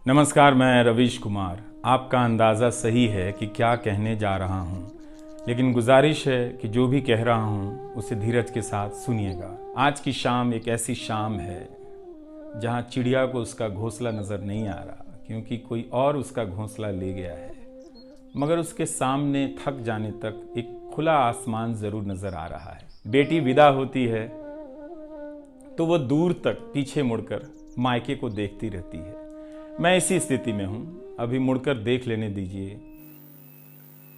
नमस्कार, मैं रवीश कुमार। आपका अंदाज़ा सही है कि क्या कहने जा रहा हूँ, लेकिन गुजारिश है कि जो भी कह रहा हूँ उसे धीरज के साथ सुनिएगा। आज की शाम एक ऐसी शाम है जहाँ चिड़िया को उसका घोंसला नज़र नहीं आ रहा, क्योंकि कोई और उसका घोंसला ले गया है। मगर उसके सामने थक जाने तक एक खुला आसमान ज़रूर नज़र आ रहा है। बेटी विदा होती है तो वो दूर तक पीछे मुड़कर मायके को देखती रहती है। मैं इसी स्थिति में हूँ, अभी मुड़कर देख लेने दीजिए।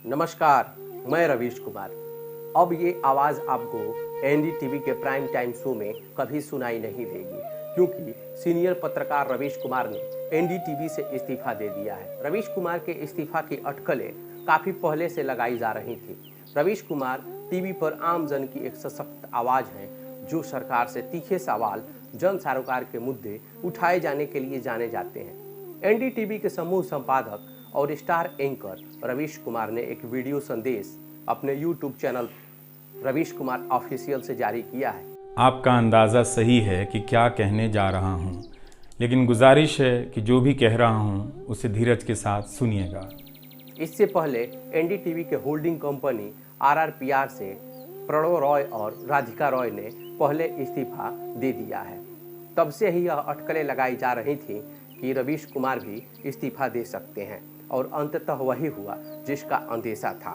नमस्कार, मैं रवीश कुमार। अब ये आवाज़ आपको एनडीटीवी के प्राइम टाइम शो में कभी सुनाई नहीं देगी, क्योंकि सीनियर पत्रकार रवीश कुमार ने एनडीटीवी से इस्तीफा दे दिया है। रवीश कुमार के इस्तीफा की अटकलें काफ़ी पहले से लगाई जा रही थी। रवीश कुमार टीवी पर आम जन की एक सशक्त आवाज़ है, जो सरकार से तीखे सवाल, जन सरोकार के मुद्दे उठाए जाने के लिए जाने जाते हैं। एनडीटीवी के समूह संपादक और स्टार एंकर रवीश कुमार ने एक वीडियो संदेश अपने YouTube channel Ravish Kumar official से जारी किया है। आपका अंदाज़ा सही है कि क्या कहने जा रहा हूँ, लेकिन गुजारिश है कि जो भी कह रहा हूँ उसे धीरज के साथ सुनिएगा। इससे पहले एनडीटीवी के होल्डिंग कंपनी आरआरपीआर से प्रणव रॉय और राधिका रॉय ने पहले इस्तीफा दे दिया है। तब से ही यह अटकलें लगाई जा रही थी कि रवीश कुमार भी इस्तीफा दे सकते हैं, और अंततः वही हुआ जिसका अंदेशा था।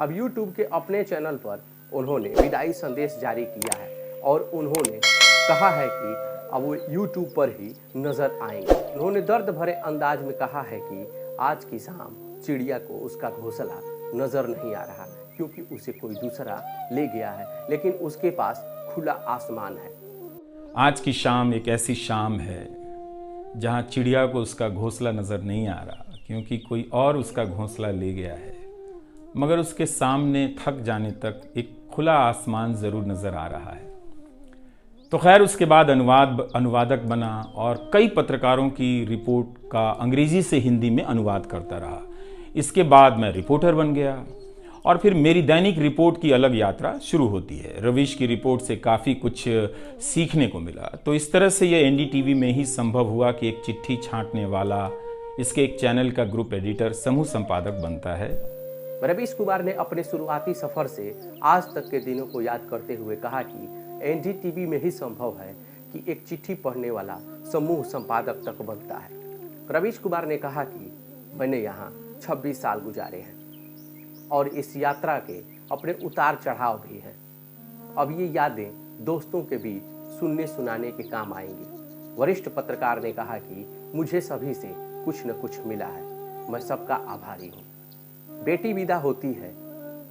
अब यूट्यूब के अपने चैनल पर उन्होंने विदाई संदेश जारी किया है, और उन्होंने कहा है कि अब वो यूट्यूब पर ही नजर आएंगे। उन्होंने दर्द भरे अंदाज में कहा है कि आज की शाम चिड़िया को उसका घोंसला नजर नहीं आ रहा, क्योंकि उसे कोई दूसरा ले गया है, लेकिन उसके पास खुला आसमान है। आज की शाम एक ऐसी शाम है जहाँ चिड़िया को उसका घोंसला नज़र नहीं आ रहा, क्योंकि कोई और उसका घोंसला ले गया है। मगर उसके सामने थक जाने तक एक खुला आसमान ज़रूर नज़र आ रहा है। तो खैर, उसके बाद अनुवादक बना और कई पत्रकारों की रिपोर्ट का अंग्रेज़ी से हिंदी में अनुवाद करता रहा। इसके बाद मैं रिपोर्टर बन गया, और फिर मेरी दैनिक रिपोर्ट की अलग यात्रा शुरू होती है। रवीश की रिपोर्ट से काफ़ी कुछ सीखने को मिला। तो इस तरह से ये एनडीटीवी में ही संभव हुआ कि एक चिट्ठी छांटने वाला इसके एक चैनल का ग्रुप एडिटर, समूह संपादक बनता है। रवीश कुमार ने अपने शुरुआती सफर से आज तक के दिनों को याद करते हुए कहा कि एनडीटीवी में ही संभव है कि एक चिट्ठी पढ़ने वाला समूह संपादक तक बनता है। रवीश कुमार ने कहा कि मैंने यहाँ 26 साल गुजारे हैं, और इस यात्रा के अपने उतार चढ़ाव भी हैं। अब ये यादें दोस्तों के बीच सुनने सुनाने के काम आएंगी। वरिष्ठ पत्रकार ने कहा कि मुझे सभी से कुछ न कुछ मिला है, मैं सबका आभारी हूँ। बेटी विदा होती है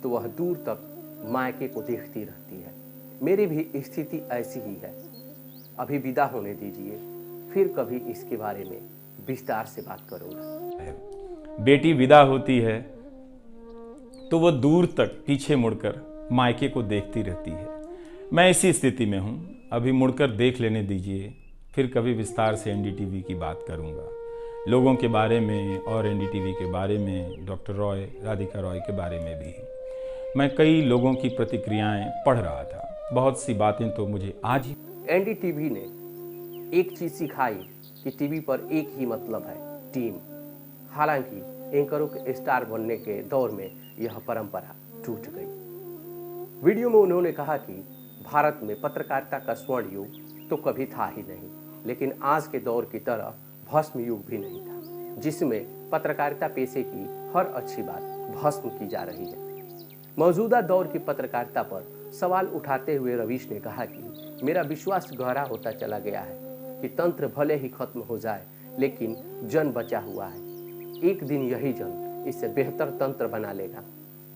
तो वह दूर तक मायके को देखती रहती है। मेरी भी स्थिति ऐसी ही है। अभी विदा होने दीजिए, फिर कभी इसके बारे में विस्तार से बात करूँगा। बेटी विदा होती है तो वो दूर तक पीछे मुड़कर मायके को देखती रहती है। मैं इसी स्थिति में हूँ, अभी मुड़कर देख लेने दीजिए, फिर कभी विस्तार से एनडीटीवी की बात करूँगा। लोगों के बारे में और एनडीटीवी के बारे में, डॉक्टर रॉय, राधिका रॉय के बारे में भी मैं कई लोगों की प्रतिक्रियाएं पढ़ रहा था। बहुत सी बातें तो मुझे आज ही। एनडीटीवी ने एक चीज़ सिखाई कि टीवी पर एक ही मतलब है, टीम। हालांकि एंकरों के स्टार बनने के दौर में यह परंपरा टूट गई। वीडियो में उन्होंने कहा कि भारत में पत्रकारिता का स्वर्ण युग तो कभी था ही नहीं, लेकिन आज के दौर की तरह भस्म युग भी नहीं था, जिसमें पत्रकारिता पेशे की हर अच्छी बात भस्म की जा रही है। मौजूदा दौर की पत्रकारिता पर सवाल उठाते हुए रवीश ने कहा कि मेरा विश्वास गहरा होता चला गया है कि तंत्र भले ही खत्म हो जाए, लेकिन जन बचा हुआ है। एक दिन यही जन इससे बेहतर तंत्र बना लेगा।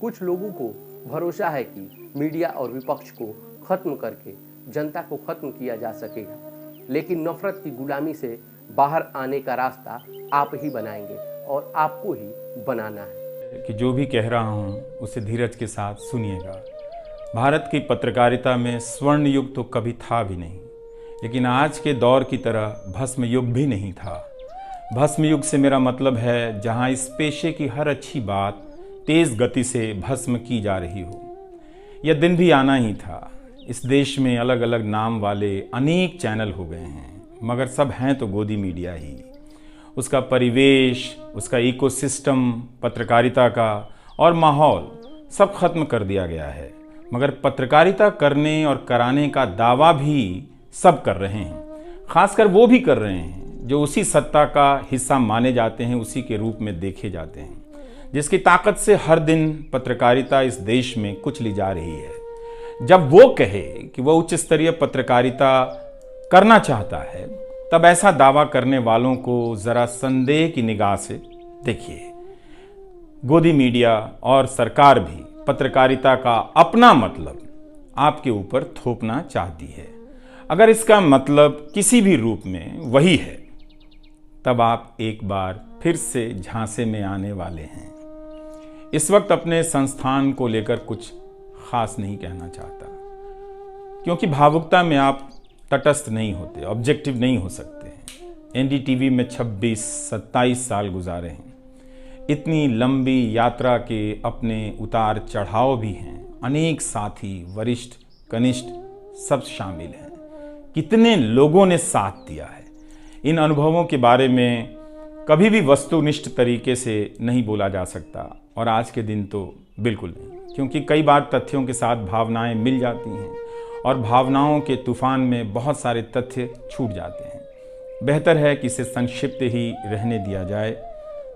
कुछ लोगों को भरोसा है कि मीडिया और विपक्ष को खत्म करके जनता को खत्म किया जा सकेगा, लेकिन नफरत की गुलामी से बाहर आने का रास्ता आप ही बनाएंगे, और आपको ही बनाना है। कि जो भी कह रहा हूँ उसे धीरज के साथ सुनिएगा। भारत की पत्रकारिता में स्वर्ण युग तो कभी था भी नहीं, लेकिन आज के दौर की तरह भस्म युग भी नहीं था। भस्म युग से मेरा मतलब है जहाँ इस पेशे की हर अच्छी बात तेज़ गति से भस्म की जा रही हो। यह दिन भी आना ही था। इस देश में अलग अलग नाम वाले अनेक चैनल हो गए हैं, मगर सब हैं तो गोदी मीडिया ही। उसका परिवेश, उसका इकोसिस्टम, पत्रकारिता का और माहौल सब खत्म कर दिया गया है। मगर पत्रकारिता करने और कराने का दावा भी सब कर रहे हैं। खासकर वो भी कर रहे हैं जो उसी सत्ता का हिस्सा माने जाते हैं, उसी के रूप में देखे जाते हैं, जिसकी ताकत से हर दिन पत्रकारिता इस देश में कुचली जा रही है। जब वो कहे कि वो उच्च स्तरीय पत्रकारिता करना चाहता है, तब ऐसा दावा करने वालों को जरा संदेह की निगाह से देखिए। गोदी मीडिया और सरकार भी पत्रकारिता का अपना मतलब आपके ऊपर थोपना चाहती है। अगर इसका मतलब किसी भी रूप में वही है, तब आप एक बार फिर से झांसे में आने वाले हैं। इस वक्त अपने संस्थान को लेकर कुछ खास नहीं कहना चाहता, क्योंकि भावुकता में आप तटस्थ नहीं होते, ऑब्जेक्टिव नहीं हो सकते हैं। एनडीटीवी में 26-27 साल गुजारे हैं। इतनी लंबी यात्रा के अपने उतार चढ़ाव भी हैं। अनेक साथी, वरिष्ठ, कनिष्ठ सब शामिल हैं। कितने लोगों ने साथ दिया है। इन अनुभवों के बारे में कभी भी वस्तुनिष्ठ तरीके से नहीं बोला जा सकता, और आज के दिन तो बिल्कुल नहीं, क्योंकि कई बार तथ्यों के साथ भावनाएं मिल जाती हैं और भावनाओं के तूफान में बहुत सारे तथ्य छूट जाते हैं। बेहतर है कि इसे संक्षिप्त ही रहने दिया जाए।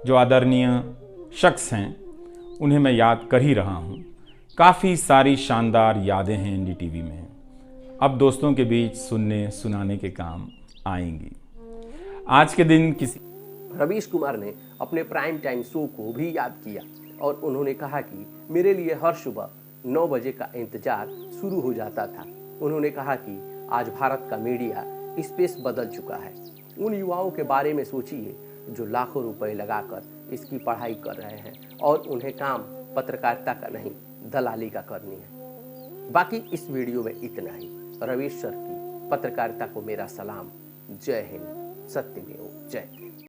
जो आदरणीय शख्स हैं उन्हें मैं याद कर ही रहा हूँ। काफ़ी सारी शानदार यादें हैं एनडीटीवी में, अब दोस्तों के बीच सुनने सुनाने के काम आएंगी। आज के दिन किसी रवीश कुमार ने अपने प्राइम टाइम शो को भी याद किया और उन्होंने कहा कि मेरे लिए हर सुबह 9 बजे का इंतजार शुरू हो जाता था। उन्होंने कहा कि आज भारत का मीडिया स्पेस बदल चुका है। उन युवाओं के बारे में सोचिए जो लाखों रुपए लगाकर इसकी पढ़ाई कर रहे हैं और उन्हें काम पत्रकारिता का नहीं, दलाली का करनी है। बाकी इस वीडियो में इतना ही। रवीश सर की पत्रकारिता को मेरा सलाम। जय हिंद, सत्यमेव जयते।